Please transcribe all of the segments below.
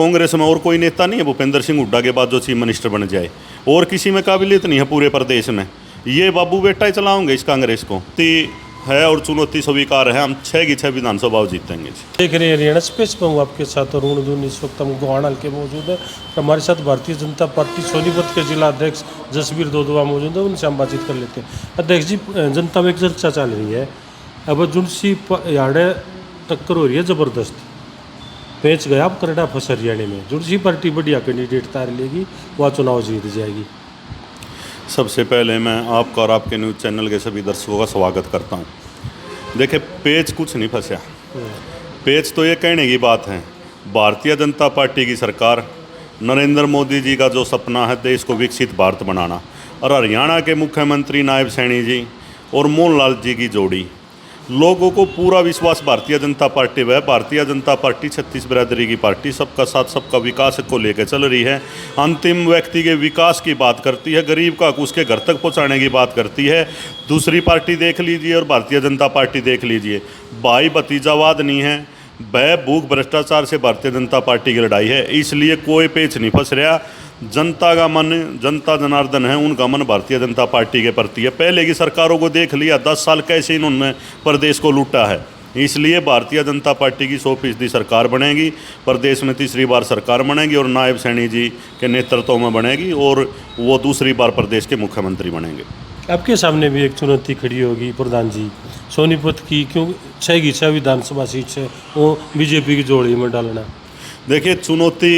कांग्रेस में और कोई नेता नहीं है भूपेंद्र सिंह हुड्डा के बाद जो चीफ मिनिस्टर बन जाए, और किसी में काबिलियत नहीं है पूरे प्रदेश में। ये बाबू बेटा ही चलाओगे इस कांग्रेस को। है और चुनौती स्वीकार है, हम 6 की 6 विधानसभा जीतेंगे। देख रहे हैं हरियाणा स्पेस पर हूँ आपके साथ और ऋण इस वक्त हम गोहाना हल्के मौजूद है। हमारे साथ भारतीय जनता पार्टी सोनीपत के जिला अध्यक्ष जसबीर दोदुआ मौजूद है, उनसे हम बातचीत कर लेते हैं। अध्यक्ष जी, जनता में एक चर्चा चल रही है, अब जुनसी याड़े टक्कर हो रही है ज़बरदस्त, पेच गया अब कनाडा फंस हरियाणा में, जुनसी पार्टी बढ़िया कैंडिडेट तार लेगी, वह चुनाव जीत जाएगी। सबसे पहले मैं आपका और आपके न्यूज़ चैनल के सभी दर्शकों का स्वागत करता हूं। देखिए, पेच कुछ नहीं फंसा, पेच तो ये कहने की बात है। भारतीय जनता पार्टी की सरकार, नरेंद्र मोदी जी का जो सपना है देश को विकसित भारत बनाना, और हरियाणा के मुख्यमंत्री नायब सैनी जी और मोहन लाल जी की जोड़ी, लोगों को पूरा विश्वास भारतीय जनता पार्टी में है। भारतीय जनता पार्टी 36 बिरादरी की पार्टी, सबका साथ सबका विकास को लेकर चल रही है। अंतिम व्यक्ति के विकास की बात करती है, गरीब का उसके घर तक पहुंचाने की बात करती है। दूसरी पार्टी देख लीजिए और भारतीय जनता पार्टी देख लीजिए, भाई भतीजावाद नहीं है, भय भूख भ्रष्टाचार से भारतीय जनता पार्टी की लड़ाई है। इसलिए कोई पेच नहीं फंस रहा। जनता का मन, जनता जनार्दन है, उनका मन भारतीय जनता पार्टी के प्रति है। पहले की सरकारों को देख लिया, 10 साल कैसे इन्होंने प्रदेश को लूटा है। इसलिए भारतीय जनता पार्टी की 100% सरकार बनेगी, प्रदेश में तीसरी बार सरकार बनेगी और नायब सैनी जी के नेतृत्व में बनेगी, और वो दूसरी बार प्रदेश के मुख्यमंत्री बनेंगे। आपके सामने भी एक चुनौती खड़ी होगी प्रधान जी, सोनीपत की, क्यों 6 की 6 विधानसभा सीट से वो बीजेपी की जोड़ी में डालना। देखिए, चुनौती,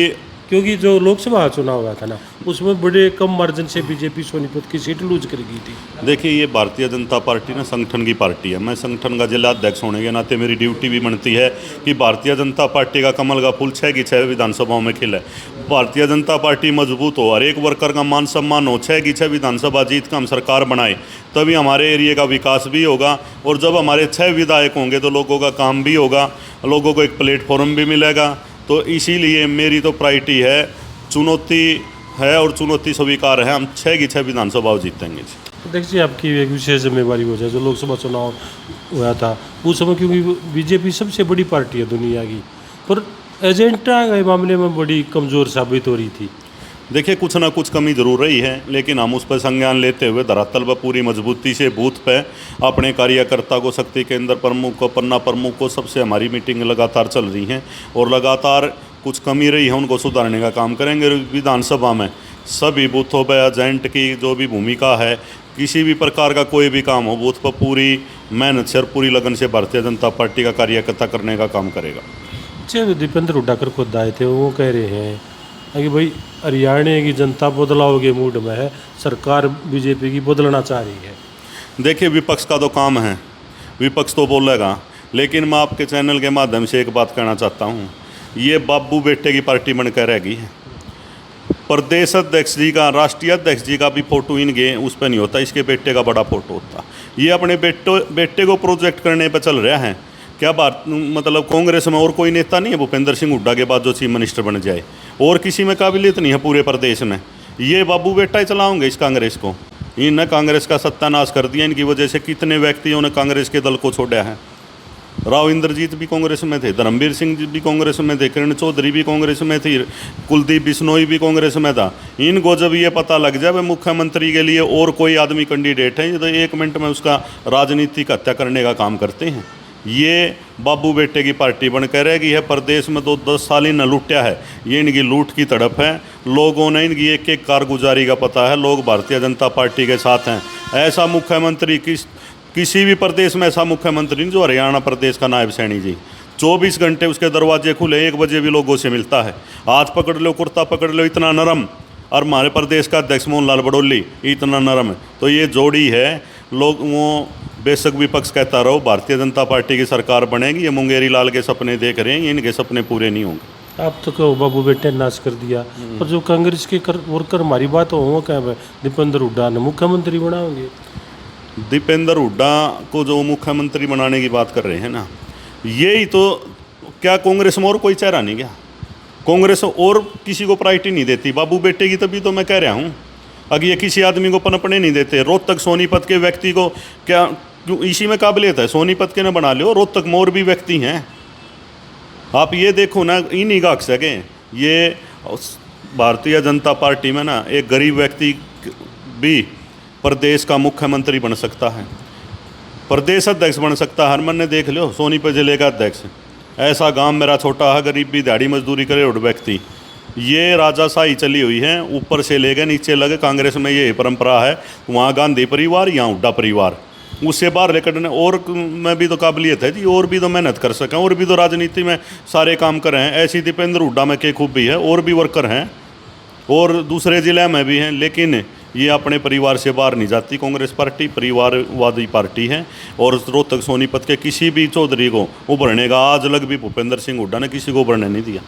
क्योंकि जो लोकसभा चुनाव हुआ था ना, उसमें बड़े कम मार्जिन से बीजेपी सोनीपत की सीट लूज कर गई थी। देखिए, ये भारतीय जनता पार्टी ना संगठन की पार्टी है। मैं संगठन का जिला अध्यक्ष होने के नाते मेरी ड्यूटी भी बनती है कि भारतीय जनता पार्टी का कमल का फूल 6 की 6 विधानसभाओं में खिले। भारतीय जनता पार्टी मजबूत हो, हर एक वर्कर का मान सम्मान हो, 6 की 6 विधानसभा जीत का हम सरकार बनाए, तभी हमारे एरिया का विकास भी होगा। और जब हमारे 6 विधायक होंगे तो लोगों का काम भी होगा, लोगों को एक प्लेटफॉर्म भी मिलेगा। तो इसीलिए मेरी तो प्रायोरिटी है, चुनौती है और चुनौती स्वीकार है, हम 6 की 6 विधानसभा जीतेंगे। देखिए, आपकी एक विशेष जिम्मेवारी हो जाए, जो लोकसभा चुनाव हुआ था उस समय, क्योंकि बीजेपी सबसे बड़ी पार्टी है दुनिया की, पर एजेंडा के मामले में बड़ी कमज़ोर साबित हो रही थी। देखिए, कुछ ना कुछ कमी जरूर रही है, लेकिन हम उस पर संज्ञान लेते हुए धरातल पर पूरी मजबूती से बूथ पे अपने कार्यकर्ता को, शक्ति केंद्र प्रमुख को, पन्ना प्रमुख को, सबसे हमारी मीटिंग लगातार चल रही हैं और लगातार कुछ कमी रही है उनको सुधारने का काम करेंगे। विधानसभा में सभी बूथों पर एजेंट की जो भी भूमिका है, किसी भी प्रकार का कोई भी काम हो, बूथ पर पूरी मेहनत से और पूरी लगन से भारतीय जनता पार्टी का कार्यकर्ता करने का काम करेगा। अच्छा, दीपेंद्र हुड्डा खुद आए थे, वो कह रहे हैं कि भाई हरियाणा की जनता बदलाव के मूड में है, सरकार बीजेपी की बदलना चाह रही है। देखिए, विपक्ष का तो काम है, विपक्ष तो बोलेगा, लेकिन मैं आपके चैनल के माध्यम से एक बात कहना चाहता हूँ, ये बाबू बेटे की पार्टी बनकर रह गई है। प्रदेश अध्यक्ष जी का, राष्ट्रीय अध्यक्ष जी का भी फोटो इनके उस पर नहीं होता, इसके बेटे का बड़ा फोटो होता। ये अपने बेटे को प्रोजेक्ट करने पर चल रहा है। क्या बात, मतलब कांग्रेस में और कोई नेता नहीं है भूपेंद्र सिंह हुड्डा के बाद जो चीफ मिनिस्टर बन जाए, और किसी में काबिलियत नहीं है पूरे प्रदेश में। ये बाबू बेटा ही चलाओगे इस कांग्रेस को। इन्हें कांग्रेस का सत्यानाश कर दिया, इनकी वजह से कितने व्यक्तियों ने कांग्रेस के दल को छोड़ा है। राव इंद्रजीत भी कांग्रेस में थे, धर्मवीर सिंह भी कांग्रेस में थे, किरण चौधरी भी कांग्रेस में थी, कुलदीप बिश्नोई भी कांग्रेस में था। इनको जब ये पता लग जाए भाई मुख्यमंत्री के लिए और कोई आदमी कैंडिडेट है, तो 1 मिनट में उसका राजनीतिक हत्या करने का काम करते हैं। ये बाबू बेटे की पार्टी बनकर रहेगी है। प्रदेश में तो 10 साल ही न लूटा है, ये इनकी लूट की तड़प है। लोगों ने इनकी एक एक कारगुजारी का पता है, लोग भारतीय जनता पार्टी के साथ हैं। ऐसा मुख्यमंत्री किसी भी प्रदेश में ऐसा मुख्यमंत्री नहीं जो हरियाणा प्रदेश का नायब सैनी जी, 24 घंटे उसके दरवाजे खुले, 1 बजे भी लोगों से मिलता है। हाथ पकड़ लो, कुर्ता पकड़ लो, इतना नरम। और हमारे प्रदेश का अध्यक्ष मोहन लाल बड़ोली इतना नरम है। तो ये जोड़ी है। लोग वो बेशक विपक्ष कहता रहो, भारतीय जनता पार्टी की सरकार बनेगी। ये मुंगेरी लाल के सपने देख रहे हैं, इनके सपने पूरे नहीं होंगे। आप तो कहो बाबू बेटे ने नाश कर दिया, पर जो कांग्रेस के वर्कर हमारी बात हो, क्या दीपेंद्र हुड्डा ने मुख्यमंत्री बनाओगे। दीपेंद्र हुड्डा को जो मुख्यमंत्री बनाने की बात कर रहे हैं ना, यही तो, क्या कांग्रेस में और कोई चेहरा नहीं क्या? कांग्रेस और किसी को प्रायोरिटी नहीं देती बाबू बेटे की, तभी तो मैं कह रहा हूँ। अगर ये किसी आदमी को पनपने नहीं देते, रोहतक सोनीपत के व्यक्ति को क्या क्यों इसी में काबिलियत है? सोनीपत के न बना लो, रोहतक में और भी व्यक्ति हैं। आप ये देखो ना, इन्हीं का सके ये भारतीय जनता पार्टी में ना एक गरीब व्यक्ति भी प्रदेश का मुख्यमंत्री बन सकता है, प्रदेश अध्यक्ष बन सकता है। हरमन ने देख लो, सोनीपत जिले का अध्यक्ष। ऐसा गांव मेरा छोटा है, गरीब भी दिहाड़ी मजदूरी करे और व्यक्ति। ये राजाशाही चली हुई है, ऊपर से ले गए नीचे लगे। कांग्रेस में ये परंपरा है, वहाँ गांधी परिवार, यहाँ हुड्डा परिवार। उससे बाहर लेकर और में भी तो काबिलियत है जी, और भी तो मेहनत कर सकें, और भी तो राजनीति में सारे काम करें। ऐसी दीपेंद्र हुड्डा में क्या खूबी है, और भी वर्कर हैं और दूसरे ज़िले में भी हैं, लेकिन ये अपने परिवार से बाहर नहीं जाती। कांग्रेस पार्टी परिवारवादी पार्टी है और रोहतक सोनीपत के किसी भी चौधरी को उभरने का आज लग भी भूपेंद्र सिंह हुड्डा ने किसी को उभरने नहीं दिया।